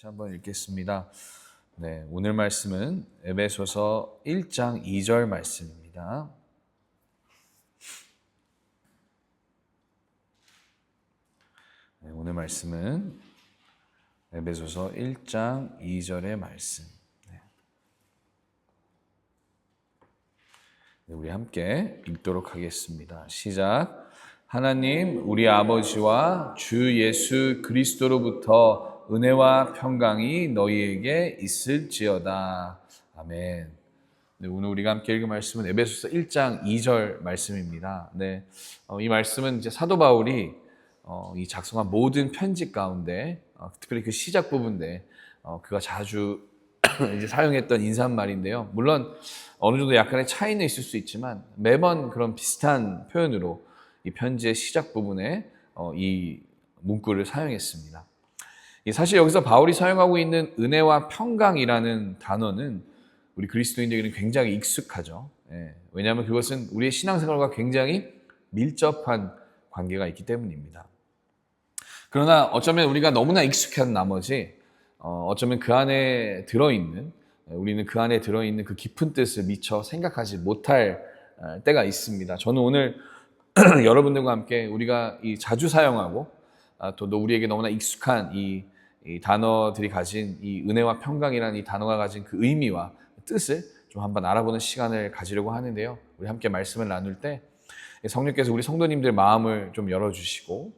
같이 한번 읽겠습니다. 네, 오늘 말씀은 에베소서 1장 2절 말씀입니다. 네, 오늘 말씀은 에베소서 1장 2절의 말씀. 네, 우리 함께 읽도록 하겠습니다. 시작. 하나님 우리 아버지와 주 예수 그리스도로부터 은혜와 평강이 너희에게 있을지어다. 아멘. 네, 오늘 우리가 함께 읽은 말씀은 에베소서 1장 2절 말씀입니다. 네, 이 말씀은 이제 사도 바울이 이 작성한 모든 편지 가운데 특별히 그 시작 부분에 그가 자주 이제 사용했던 인사말인데요. 물론 어느 정도 약간의 차이는 있을 수 있지만 매번 그런 비슷한 표현으로 이 편지의 시작 부분에 이 문구를 사용했습니다. 사실 여기서 바울이 사용하고 있는 은혜와 평강이라는 단어는 우리 그리스도인들에게는 굉장히 익숙하죠. 왜냐하면 그것은 우리의 신앙생활과 굉장히 밀접한 관계가 있기 때문입니다. 그러나 어쩌면 우리가 너무나 익숙한 나머지 어쩌면 그 안에 들어있는, 우리는 그 안에 들어있는 그 깊은 뜻을 미처 생각하지 못할 때가 있습니다. 저는 오늘 여러분들과 함께 우리가 자주 사용하고 또 우리에게 너무나 익숙한 이 단어들이 가진 이 은혜와 평강이라는 이 단어가 가진 그 의미와 뜻을 좀 한번 알아보는 시간을 가지려고 하는데요. 우리 함께 말씀을 나눌 때 성령께서 우리 성도님들 마음을 좀 열어주시고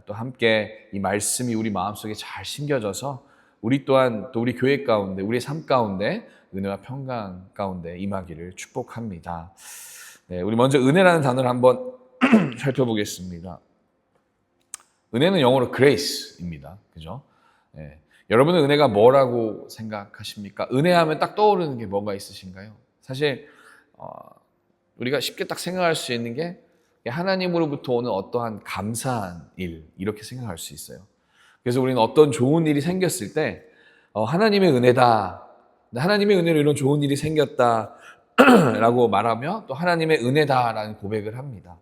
또 함께 이 말씀이 우리 마음속에 잘 심겨져서 우리 또한 또 우리 교회 가운데, 우리의 삶 가운데 은혜와 평강 가운데 임하기를 축복합니다. 네, 우리 먼저 은혜라는 단어를 한번 살펴보겠습니다. 은혜는 영어로 grace입니다. 그죠? 네. 여러분은 은혜가 뭐라고 생각하십니까? 은혜하면 딱 떠오르는 게 뭐가 있으신가요? 사실 우리가 쉽게 딱 생각할 수 있는 게 하나님으로부터 오는 어떠한 감사한 일, 이렇게 생각할 수 있어요. 그래서 우리는 어떤 좋은 일이 생겼을 때 하나님의 은혜다, 하나님의 은혜로 이런 좋은 일이 생겼다 라고 말하며 또 하나님의 은혜다라는 고백을 합니다.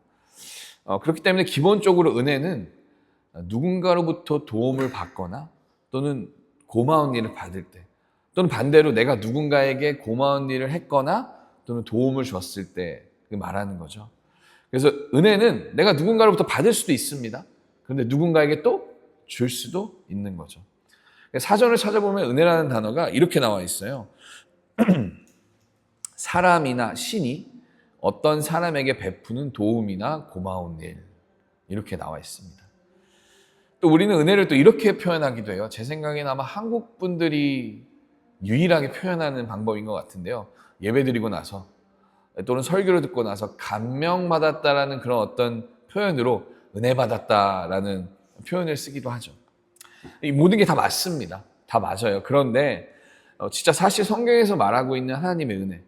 그렇기 때문에 기본적으로 은혜는 누군가로부터 도움을 받거나 또는 고마운 일을 받을 때, 또는 반대로 내가 누군가에게 고마운 일을 했거나 또는 도움을 줬을 때 말하는 거죠. 그래서 은혜는 내가 누군가로부터 받을 수도 있습니다. 그런데 누군가에게 또 줄 수도 있는 거죠. 사전을 찾아보면 은혜라는 단어가 이렇게 나와 있어요. 사람이나 신이 어떤 사람에게 베푸는 도움이나 고마운 일, 이렇게 나와 있습니다. 또 우리는 은혜를 또 이렇게 표현하기도 해요. 제 생각에는 아마 한국 분들이 유일하게 표현하는 방법인 것 같은데요. 예배 드리고 나서 또는 설교를 듣고 나서 감명받았다라는 그런 어떤 표현으로 은혜 받았다라는 표현을 쓰기도 하죠. 이 모든 게 다 맞습니다. 다 맞아요. 그런데 진짜 사실 성경에서 말하고 있는 하나님의 은혜,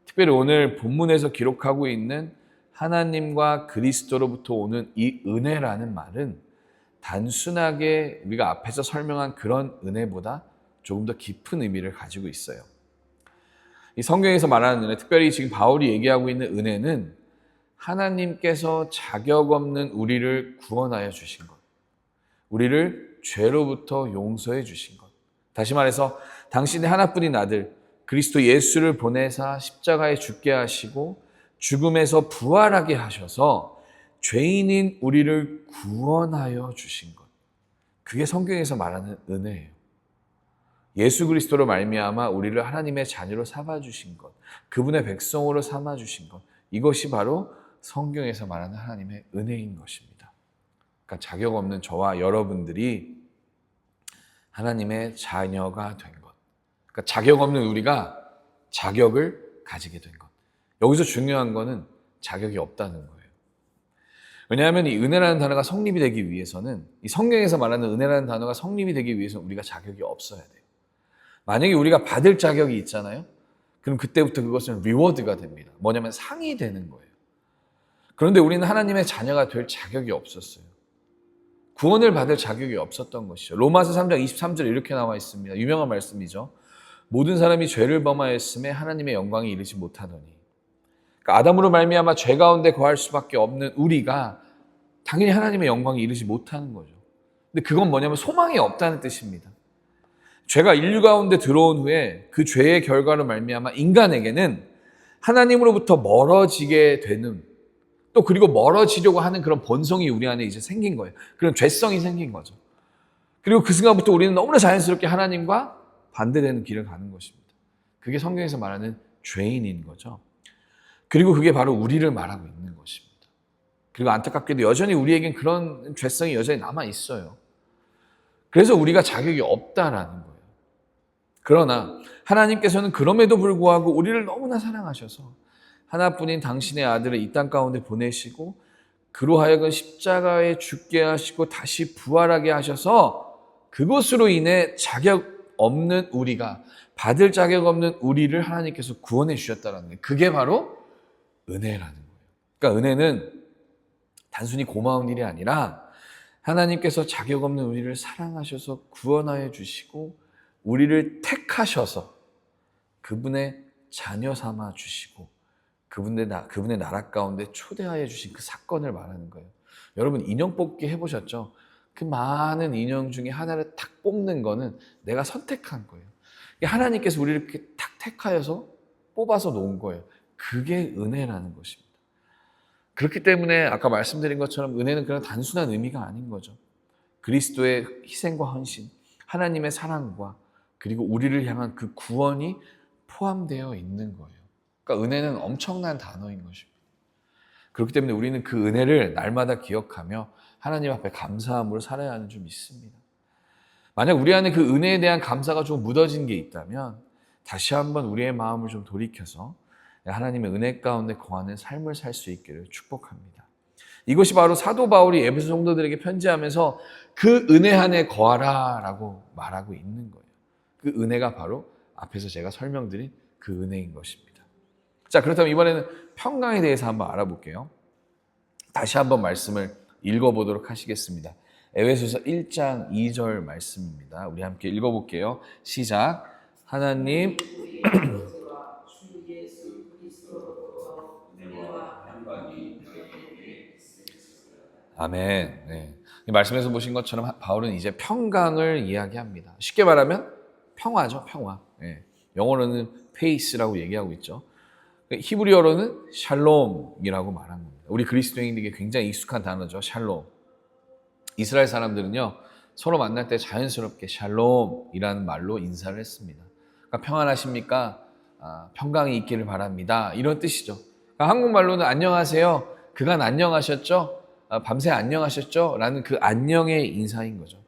특별히 오늘 본문에서 기록하고 있는 하나님과 그리스도로부터 오는 이 은혜라는 말은 단순하게 우리가 앞에서 설명한 그런 은혜보다 조금 더 깊은 의미를 가지고 있어요. 이 성경에서 말하는 은혜, 특별히 지금 바울이 얘기하고 있는 은혜는 하나님께서 자격 없는 우리를 구원하여 주신 것, 우리를 죄로부터 용서해 주신 것, 다시 말해서 당신의 하나뿐인 아들 그리스도 예수를 보내사 십자가에 죽게 하시고 죽음에서 부활하게 하셔서 죄인인 우리를 구원하여 주신 것, 그게 성경에서 말하는 은혜예요. 예수 그리스도로 말미암아 우리를 하나님의 자녀로 삼아주신 것, 그분의 백성으로 삼아주신 것, 이것이 바로 성경에서 말하는 하나님의 은혜인 것입니다. 그러니까 자격 없는 저와 여러분들이 하나님의 자녀가 된 것, 그러니까 자격 없는 우리가 자격을 가지게 된 것. 여기서 중요한 거는 자격이 없다는 거예요. 왜냐하면 이 은혜라는 단어가 성립이 되기 위해서는, 이 성경에서 말하는 은혜라는 단어가 성립이 되기 위해서는 우리가 자격이 없어야 돼요. 만약에 우리가 받을 자격이 있잖아요. 그럼 그때부터 그것은 리워드가 됩니다. 뭐냐면 상이 되는 거예요. 그런데 우리는 하나님의 자녀가 될 자격이 없었어요. 구원을 받을 자격이 없었던 것이죠. 로마서 3장 23절에 이렇게 나와 있습니다. 유명한 말씀이죠. 모든 사람이 죄를 범하였음에 하나님의 영광에 이르지 못하더니. 그러니까 아담으로 말미암아 죄 가운데 거할 수밖에 없는 우리가 당연히 하나님의 영광에 이르지 못하는 거죠. 근데 그건 뭐냐면 소망이 없다는 뜻입니다. 죄가 인류 가운데 들어온 후에 그 죄의 결과로 말미암아 인간에게는 하나님으로부터 멀어지게 되는, 또 그리고 멀어지려고 하는 그런 본성이 우리 안에 이제 생긴 거예요. 그런 죄성이 생긴 거죠. 그리고 그 순간부터 우리는 너무나 자연스럽게 하나님과 반대되는 길을 가는 것입니다. 그게 성경에서 말하는 죄인인 거죠. 그리고 그게 바로 우리를 말하고 있는 것입니다. 그리고 안타깝게도 여전히 우리에겐 그런 죄성이 여전히 남아 있어요. 그래서 우리가 자격이 없다라는 거예요. 그러나 하나님께서는 그럼에도 불구하고 우리를 너무나 사랑하셔서 하나뿐인 당신의 아들을 이 땅 가운데 보내시고 그로 하여금 십자가에 죽게 하시고 다시 부활하게 하셔서 그것으로 인해 자격 없는 우리가, 받을 자격 없는 우리를 하나님께서 구원해 주셨다는 거예요. 그게 바로 은혜라는 거예요. 그러니까 은혜는 단순히 고마운 일이 아니라 하나님께서 자격 없는 우리를 사랑하셔서 구원하여 주시고 우리를 택하셔서 그분의 자녀 삼아 주시고 그분의 나라 가운데 초대하여 주신 그 사건을 말하는 거예요. 여러분 인형 뽑기 해보셨죠? 그 많은 인형 중에 하나를 탁 뽑는 거는 내가 선택한 거예요. 하나님께서 우리를 이렇게 탁 택하여서 뽑아서 놓은 거예요. 그게 은혜라는 것입니다. 그렇기 때문에 아까 말씀드린 것처럼 은혜는 그냥 단순한 의미가 아닌 거죠. 그리스도의 희생과 헌신, 하나님의 사랑과 그리고 우리를 향한 그 구원이 포함되어 있는 거예요. 그러니까 은혜는 엄청난 단어인 것입니다. 그렇기 때문에 우리는 그 은혜를 날마다 기억하며 하나님 앞에 감사함으로 살아야 하는 줄 믿습니다. 만약 우리 안에 그 은혜에 대한 감사가 좀 묻어진 게 있다면 다시 한번 우리의 마음을 좀 돌이켜서 하나님의 은혜 가운데 거하는 삶을 살 수 있기를 축복합니다. 이것이 바로 사도 바울이 에베소 성도들에게 편지하면서 그 은혜 안에 거하라 라고 말하고 있는 거예요. 그 은혜가 바로 앞에서 제가 설명드린 그 은혜인 것입니다. 자, 그렇다면 이번에는 평강에 대해서 한번 알아볼게요. 다시 한번 말씀을 읽어보도록 하시겠습니다. 에베소서 1장 2절 말씀입니다. 우리 함께 읽어볼게요. 시작. 하나님 아멘. 네. 이 말씀에서 보신 것처럼 바울은 이제 평강을 이야기합니다. 쉽게 말하면 평화죠, 평화. 네. 영어로는 페이스라고 얘기하고 있죠. 히브리어로는 샬롬이라고 말하는 겁니다. 우리 그리스도인에게 굉장히 익숙한 단어죠, 샬롬. 이스라엘 사람들은요, 서로 만날 때 자연스럽게 샬롬이라는 말로 인사를 했습니다. 그러니까 평안하십니까? 평강이 있기를 바랍니다. 이런 뜻이죠. 그러니까 한국말로는 안녕하세요. 그간 안녕하셨죠? 밤새 안녕하셨죠? 라는 그 안녕의 인사인 거죠.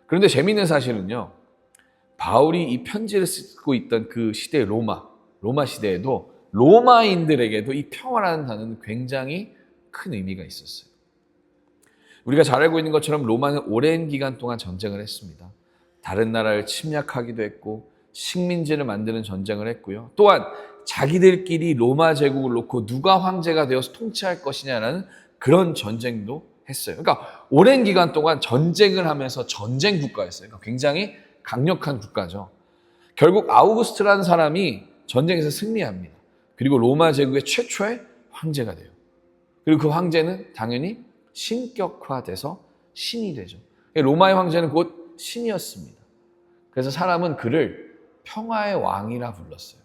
그런데 재미있는 사실은요, 바울이 이 편지를 쓰고 있던 그 시대 로마 시대에도 로마인들에게도 이 평화라는 단어는 굉장히 큰 의미가 있었어요. 우리가 잘 알고 있는 것처럼 로마는 오랜 기간 동안 전쟁을 했습니다. 다른 나라를 침략하기도 했고 식민지를 만드는 전쟁을 했고요. 또한 자기들끼리 로마 제국을 놓고 누가 황제가 되어서 통치할 것이냐라는 그런 전쟁도 했어요. 그러니까 오랜 기간 동안 전쟁을 하면서 전쟁 국가였어요. 그러니까 굉장히 강력한 국가죠. 결국 아우구스트라는 사람이 전쟁에서 승리합니다. 그리고 로마 제국의 최초의 황제가 돼요. 그리고 그 황제는 당연히 신격화돼서 신이 되죠. 로마의 황제는 곧 신이었습니다. 그래서 사람은 그를 평화의 왕이라 불렀어요.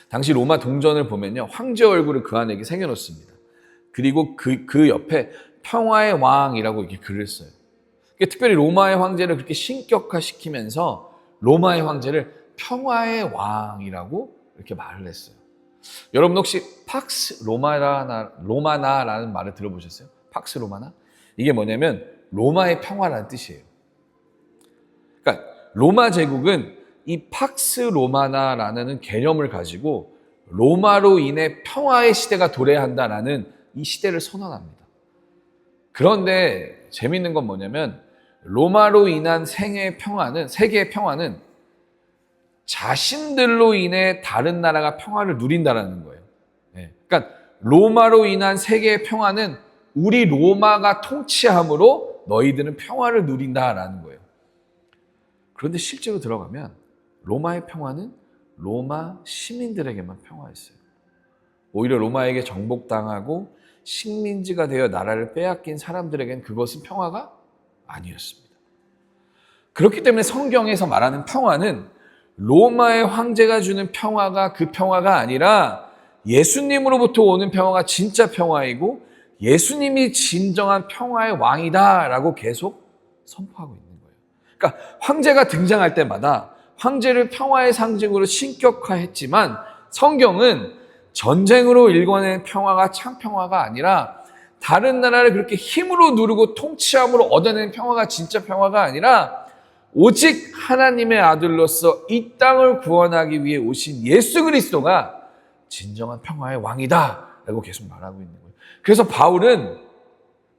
당시 로마 동전을 보면요, 황제 얼굴을 그 안에 새겨놓습니다. 그리고 그 옆에 평화의 왕이라고 이렇게 글을 써요. 특별히 로마의 황제를 그렇게 신격화시키면서 로마의 황제를 평화의 왕이라고 이렇게 말을 했어요. 여러분 혹시 팍스 로마나라는 말을 들어보셨어요? 팍스 로마나? 이게 뭐냐면 로마의 평화라는 뜻이에요. 그러니까 로마 제국은 이 팍스 로마나라는 개념을 가지고 로마로 인해 평화의 시대가 도래한다라는 이 시대를 선언합니다. 그런데 재미있는 건 뭐냐면 로마로 인한 세계의 평화는 자신들로 인해 다른 나라가 평화를 누린다라는 거예요. 그러니까 로마로 인한 세계의 평화는 우리 로마가 통치함으로 너희들은 평화를 누린다라는 거예요. 그런데 실제로 들어가면 로마의 평화는 로마 시민들에게만 평화였어요. 오히려 로마에게 정복당하고 식민지가 되어 나라를 빼앗긴 사람들에겐 그것은 평화가 아니었습니다. 그렇기 때문에 성경에서 말하는 평화는 로마의 황제가 주는 평화가 그 평화가 아니라 예수님으로부터 오는 평화가 진짜 평화이고 예수님이 진정한 평화의 왕이다라고 계속 선포하고 있는 거예요. 그러니까 황제가 등장할 때마다 황제를 평화의 상징으로 신격화했지만 성경은 전쟁으로 일궈낸 평화가 참 평화가 아니라 다른 나라를 그렇게 힘으로 누르고 통치함으로 얻어낸 평화가 진짜 평화가 아니라 오직 하나님의 아들로서 이 땅을 구원하기 위해 오신 예수 그리스도가 진정한 평화의 왕이다 라고 계속 말하고 있는 거예요. 그래서 바울은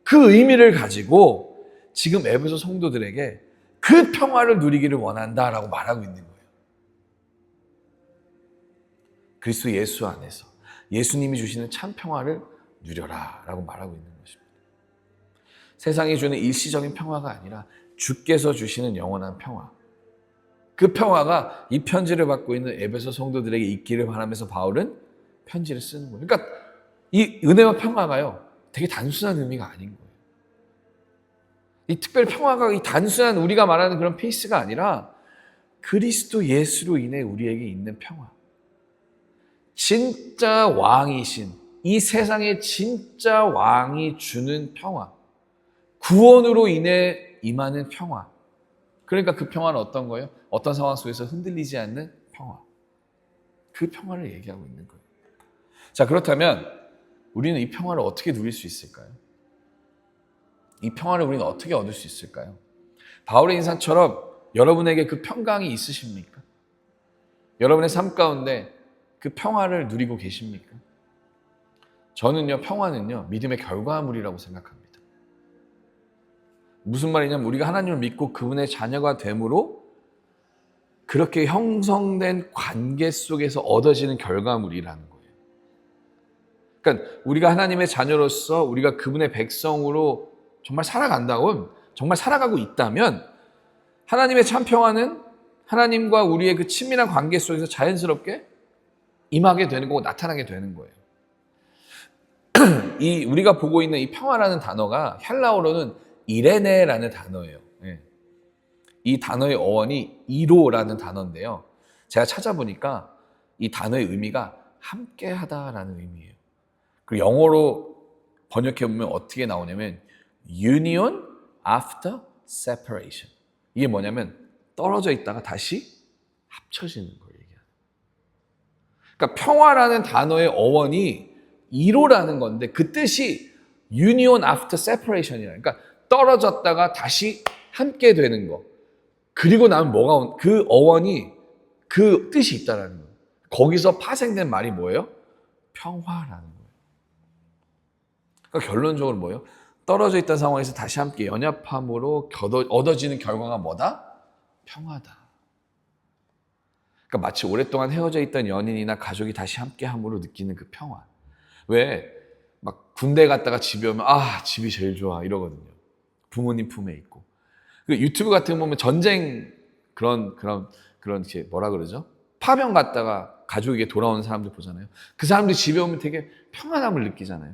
그 의미를 가지고 지금 에베소 성도들에게 그 평화를 누리기를 원한다라고 말하고 있는 거예요. 그리스도 예수 안에서 예수님이 주시는 참 평화를 누려라 라고 말하고 있는 것입니다. 세상이 주는 일시적인 평화가 아니라 주께서 주시는 영원한 평화, 그 평화가 이 편지를 받고 있는 에베소 성도들에게 있기를 바라면서 바울은 편지를 쓰는 거예요. 그러니까 이 은혜와 평화가요 되게 단순한 의미가 아닌 거예요. 이 특별 평화가 이 단순한 우리가 말하는 그런 페이스가 아니라 그리스도 예수로 인해 우리에게 있는 평화, 진짜 왕이신 이 세상의 진짜 왕이 주는 평화, 구원으로 인해 임하는 평화. 그러니까 그 평화는 어떤 거예요? 어떤 상황 속에서 흔들리지 않는 평화. 그 평화를 얘기하고 있는 거예요. 자, 그렇다면 우리는 이 평화를 어떻게 누릴 수 있을까요? 이 평화를 우리는 어떻게 얻을 수 있을까요? 바울의 인사처럼 여러분에게 그 평강이 있으십니까? 여러분의 삶 가운데 그 평화를 누리고 계십니까? 저는요, 평화는요, 믿음의 결과물이라고 생각합니다. 무슨 말이냐면 우리가 하나님을 믿고 그분의 자녀가 됨으로 그렇게 형성된 관계 속에서 얻어지는 결과물이라는 거예요. 그러니까 우리가 하나님의 자녀로서 우리가 그분의 백성으로 정말 살아간다면, 정말 살아가고 있다면 하나님의 참 평화는 하나님과 우리의 그 친밀한 관계 속에서 자연스럽게 임하게 되는 거고 나타나게 되는 거예요. 이 우리가 보고 있는 이 평화라는 단어가 헬라어로는 이레네라는 단어예요. 이 단어의 어원이 이로라는 단어인데요. 제가 찾아보니까 이 단어의 의미가 함께하다라는 의미예요. 그리고 영어로 번역해 보면 어떻게 나오냐면 union after separation. 이게 뭐냐면 떨어져 있다가 다시 합쳐지는 걸 얘기하는. 그러니까 평화라는 단어의 어원이 이로라는 건데 그 뜻이 union after separation이라. 그러니까 떨어졌다가 다시 함께 되는 거. 그리고 나면 뭐가 그 어원이 그 뜻이 있다라는 거예요. 거기서 파생된 말이 뭐예요? 평화라는 거예요. 그러니까 결론적으로 뭐예요? 떨어져 있던 상황에서 다시 함께 연합함으로 얻어지는 결과가 뭐다? 평화다. 그러니까 마치 오랫동안 헤어져 있던 연인이나 가족이 다시 함께함으로 느끼는 그 평화. 왜 막 군대 갔다가 집에 오면 집이 제일 좋아 이러거든요. 부모님 품에 있고. 그 유튜브 같은 거 보면 전쟁 그런 이렇게 뭐라 그러죠? 파병 갔다가 가족에게 돌아오는 사람들 보잖아요. 그 사람들이 집에 오면 되게 평안함을 느끼잖아요.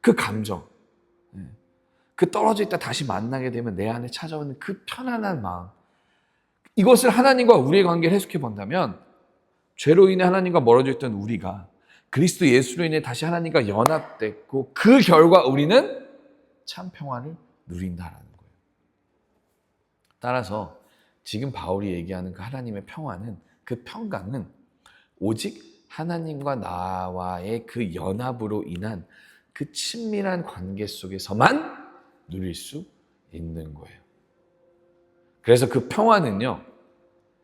그 감정. 그 떨어져 있다 다시 만나게 되면 내 안에 찾아오는 그 편안한 마음. 이것을 하나님과 우리의 관계를 해석해 본다면 죄로 인해 하나님과 멀어져 있던 우리가 그리스도 예수로 인해 다시 하나님과 연합됐고 그 결과 우리는 참 평화를 누린다라는 거예요. 따라서 지금 바울이 얘기하는 그 하나님의 평화는 그 평강은 오직 하나님과 나와의 그 연합으로 인한 그 친밀한 관계 속에서만 누릴 수 있는 거예요. 그래서 그 평화는요,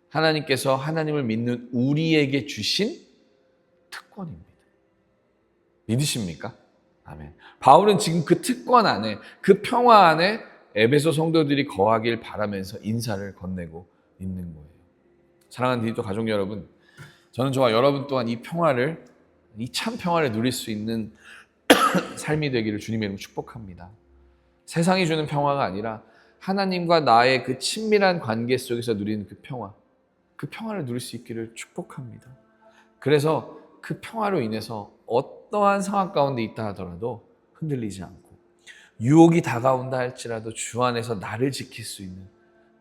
하나님께서 하나님을 믿는 우리에게 주신 특권입니다. 믿으십니까? 아멘. 바울은 지금 그 특권 안에, 그 평화 안에 에베소 성도들이 거하길 바라면서 인사를 건네고 있는 거예요. 사랑하는 디지털 가족 여러분, 저는 저와 여러분 또한 이 평화를, 이 참 평화를 누릴 수 있는 삶이 되기를 주님의 이름으로 축복합니다. 세상이 주는 평화가 아니라 하나님과 나의 그 친밀한 관계 속에서 누리는 그 평화, 그 평화를 누릴 수 있기를 축복합니다. 그래서 그 평화로 인해서 어떠한 상황 가운데 있다 하더라도 흔들리지 않고 유혹이 다가온다 할지라도 주 안에서 나를 지킬 수 있는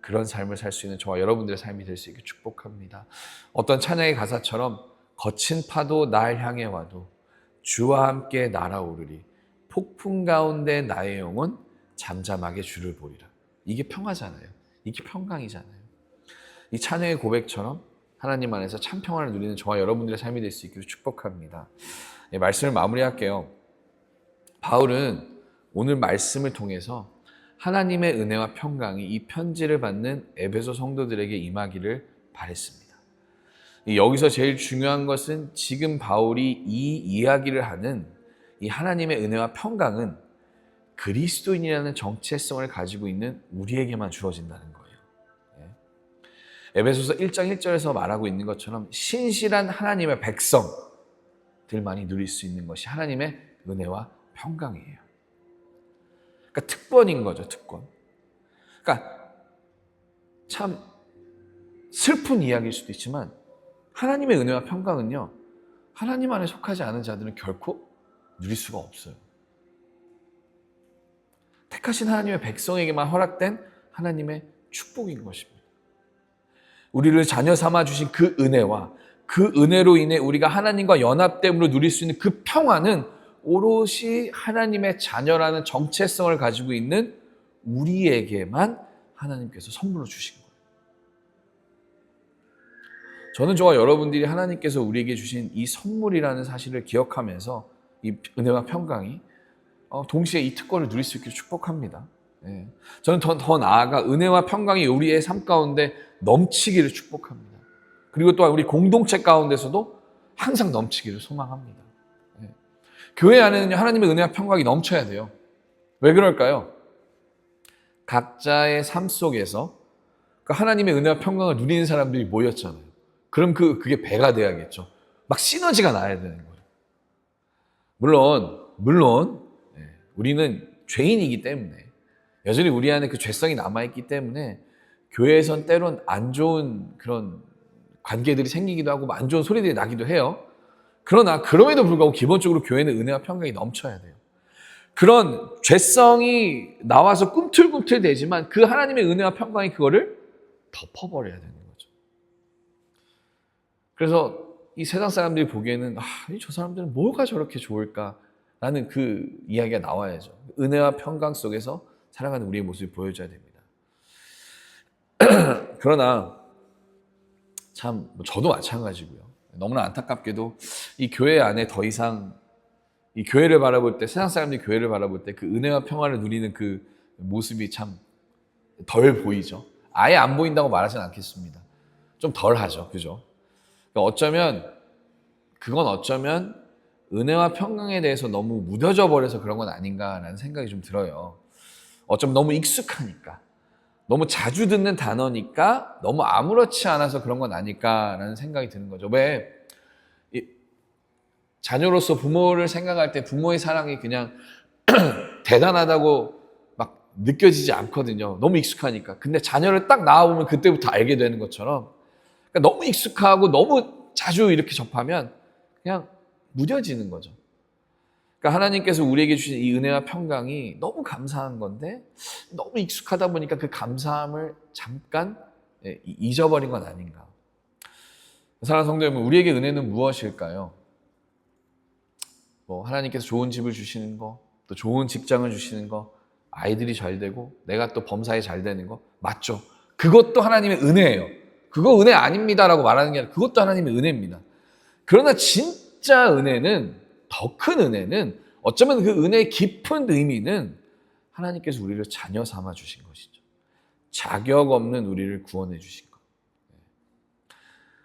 그런 삶을 살 수 있는 저와 여러분들의 삶이 될 수 있게 축복합니다. 어떤 찬양의 가사처럼 거친 파도 날 향해 와도 주와 함께 날아오르리. 폭풍 가운데 나의 영혼 잠잠하게 주를 보리라. 이게 평화잖아요. 이게 평강이잖아요. 이 찬양의 고백처럼 하나님 안에서 참 평화를 누리는 저와 여러분들의 삶이 될 수 있기를 축복합니다. 말씀을 마무리할게요. 바울은 오늘 말씀을 통해서 하나님의 은혜와 평강이 이 편지를 받는 에베소 성도들에게 임하기를 바랬습니다. 여기서 제일 중요한 것은 지금 바울이 이 이야기를 하는 이 하나님의 은혜와 평강은 그리스도인이라는 정체성을 가지고 있는 우리에게만 주어진다는 거예요. 에베소서 1장 1절에서 말하고 있는 것처럼 신실한 하나님의 백성들만이 누릴 수 있는 것이 하나님의 은혜와 평강이에요. 그러니까 특권인 거죠, 특권. 그러니까 참 슬픈 이야기일 수도 있지만 하나님의 은혜와 평강은요, 하나님 안에 속하지 않은 자들은 결코 누릴 수가 없어요. 택하신 하나님의 백성에게만 허락된 하나님의 축복인 것입니다. 우리를 자녀 삼아 주신 그 은혜와 그 은혜로 인해 우리가 하나님과 연합됨으로 누릴 수 있는 그 평화는 오롯이 하나님의 자녀라는 정체성을 가지고 있는 우리에게만 하나님께서 선물로 주신 거예요. 저는 저와 여러분들이 하나님께서 우리에게 주신 이 선물이라는 사실을 기억하면서 이 은혜와 평강이 동시에 이 특권을 누릴 수 있기를 축복합니다. 저는 더 나아가 은혜와 평강이 우리의 삶 가운데 넘치기를 축복합니다. 그리고 또한 우리 공동체 가운데서도 항상 넘치기를 소망합니다. 교회 안에는 하나님의 은혜와 평강이 넘쳐야 돼요. 왜 그럴까요? 각자의 삶 속에서 하나님의 은혜와 평강을 누리는 사람들이 모였잖아요. 그럼 그게 배가 돼야겠죠. 막 시너지가 나야 되는 거예요. 물론 우리는 죄인이기 때문에 여전히 우리 안에 그 죄성이 남아있기 때문에 교회에선 때론 안 좋은 그런 관계들이 생기기도 하고 안 좋은 소리들이 나기도 해요. 그러나 그럼에도 불구하고 기본적으로 교회는 은혜와 평강이 넘쳐야 돼요. 그런 죄성이 나와서 꿈틀꿈틀 되지만 그 하나님의 은혜와 평강이 그거를 덮어버려야 되는 거죠. 그래서 이 세상 사람들이 보기에는 저 사람들은 뭐가 저렇게 좋을까라는 그 이야기가 나와야죠. 은혜와 평강 속에서 살아가는 우리의 모습이 보여져야 됩니다. 그러나 참 저도 마찬가지고요. 너무나 안타깝게도 이 교회 안에 더 이상 이 교회를 바라볼 때, 세상 사람들이 교회를 바라볼 때 그 은혜와 평화를 누리는 그 모습이 참 덜 보이죠. 아예 안 보인다고 말하진 않겠습니다. 좀 덜 하죠. 그죠? 그건 어쩌면 은혜와 평강에 대해서 너무 무뎌져 버려서 그런 건 아닌가라는 생각이 좀 들어요. 어쩌면 너무 익숙하니까, 너무 자주 듣는 단어니까 너무 아무렇지 않아서 그런 건 아닐까라는 생각이 드는 거죠. 왜? 자녀로서 부모를 생각할 때 부모의 사랑이 그냥 대단하다고 막 느껴지지 않거든요. 너무 익숙하니까. 근데 자녀를 딱 낳아보면 그때부터 알게 되는 것처럼, 그러니까 너무 익숙하고 너무 자주 이렇게 접하면 그냥 무뎌지는 거죠. 그러니까 하나님께서 우리에게 주신 이 은혜와 평강이 너무 감사한 건데 너무 익숙하다 보니까 그 감사함을 잠깐 잊어버린 건 아닌가. 사랑하는 성도 여러분, 우리에게 은혜는 무엇일까요? 하나님께서 좋은 집을 주시는 거, 또 좋은 직장을 주시는 거, 아이들이 잘 되고 내가 또 범사에 잘 되는 거 맞죠? 그것도 하나님의 은혜예요. 그거 은혜 아닙니다라고 말하는 게 아니라 그것도 하나님의 은혜입니다. 그러나 진짜 은혜는, 더 큰 은혜는, 어쩌면 그 은혜의 깊은 의미는 하나님께서 우리를 자녀 삼아 주신 것이죠. 자격 없는 우리를 구원해 주신 것.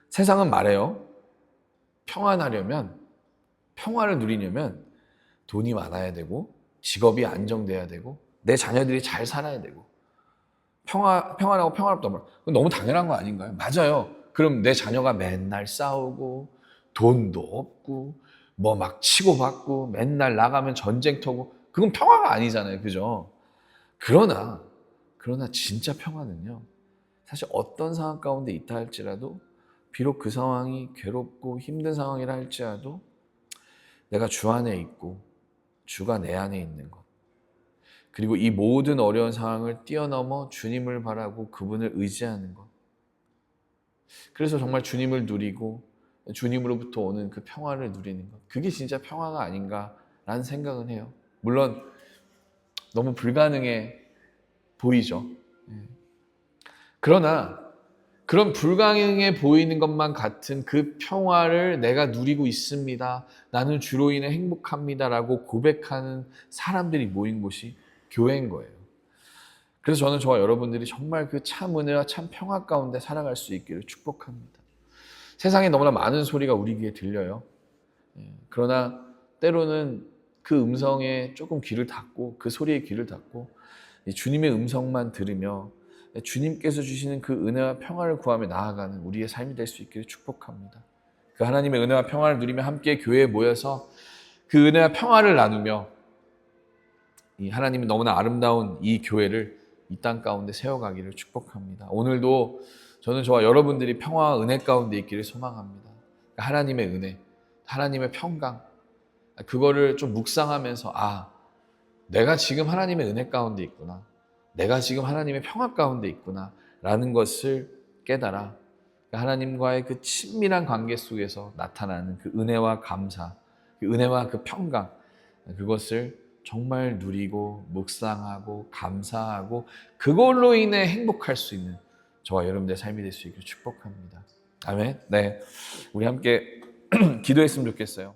세상은 말해요. 평안하려면, 평화를 누리려면 돈이 많아야 되고 직업이 안정돼야 되고 내 자녀들이 잘 살아야 되고 평안하고 평화롭다 말이에요. 너무 당연한 거 아닌가요? 맞아요. 그럼 내 자녀가 맨날 싸우고 돈도 없고 뭐 막 치고받고 맨날 나가면 전쟁터고 그건 평화가 아니잖아요. 그죠? 그러나 진짜 평화는요, 사실 어떤 상황 가운데 있다 할지라도, 비록 그 상황이 괴롭고 힘든 상황이라 할지라도 내가 주 안에 있고 주가 내 안에 있는 것, 그리고 이 모든 어려운 상황을 뛰어넘어 주님을 바라고 그분을 의지하는 것. 그래서 정말 주님을 누리고 주님으로부터 오는 그 평화를 누리는 것. 그게 진짜 평화가 아닌가라는 생각은 해요. 물론 너무 불가능해 보이죠. 그러나 그런 불가능해 보이는 것만 같은 그 평화를 내가 누리고 있습니다. 나는 주로 인해 행복합니다라고 고백하는 사람들이 모인 곳이 교회인 거예요. 그래서 저는 저와 여러분들이 정말 그 참 은혜와 참 평화 가운데 살아갈 수 있기를 축복합니다. 세상에 너무나 많은 소리가 우리 귀에 들려요. 그러나 때로는 그 음성에 조금 귀를 닫고 그 소리에 귀를 닫고 주님의 음성만 들으며 주님께서 주시는 그 은혜와 평화를 구하며 나아가는 우리의 삶이 될 수 있기를 축복합니다. 그 하나님의 은혜와 평화를 누리며 함께 교회에 모여서 그 은혜와 평화를 나누며 이 하나님이 너무나 아름다운 이 교회를 이 땅 가운데 세워가기를 축복합니다. 오늘도 저는 저와 여러분들이 평화와 은혜 가운데 있기를 소망합니다. 하나님의 은혜, 하나님의 평강, 그거를 좀 묵상하면서 내가 지금 하나님의 은혜 가운데 있구나. 내가 지금 하나님의 평화 가운데 있구나 라는 것을 깨달아 하나님과의 그 친밀한 관계 속에서 나타나는 그 은혜와 감사, 그 은혜와 그 평강, 그것을 정말 누리고 묵상하고 감사하고 그걸로 인해 행복할 수 있는 저와 여러분들의 삶이 될 수 있기를 축복합니다. 아멘. 네, 우리 함께 기도했으면 좋겠어요.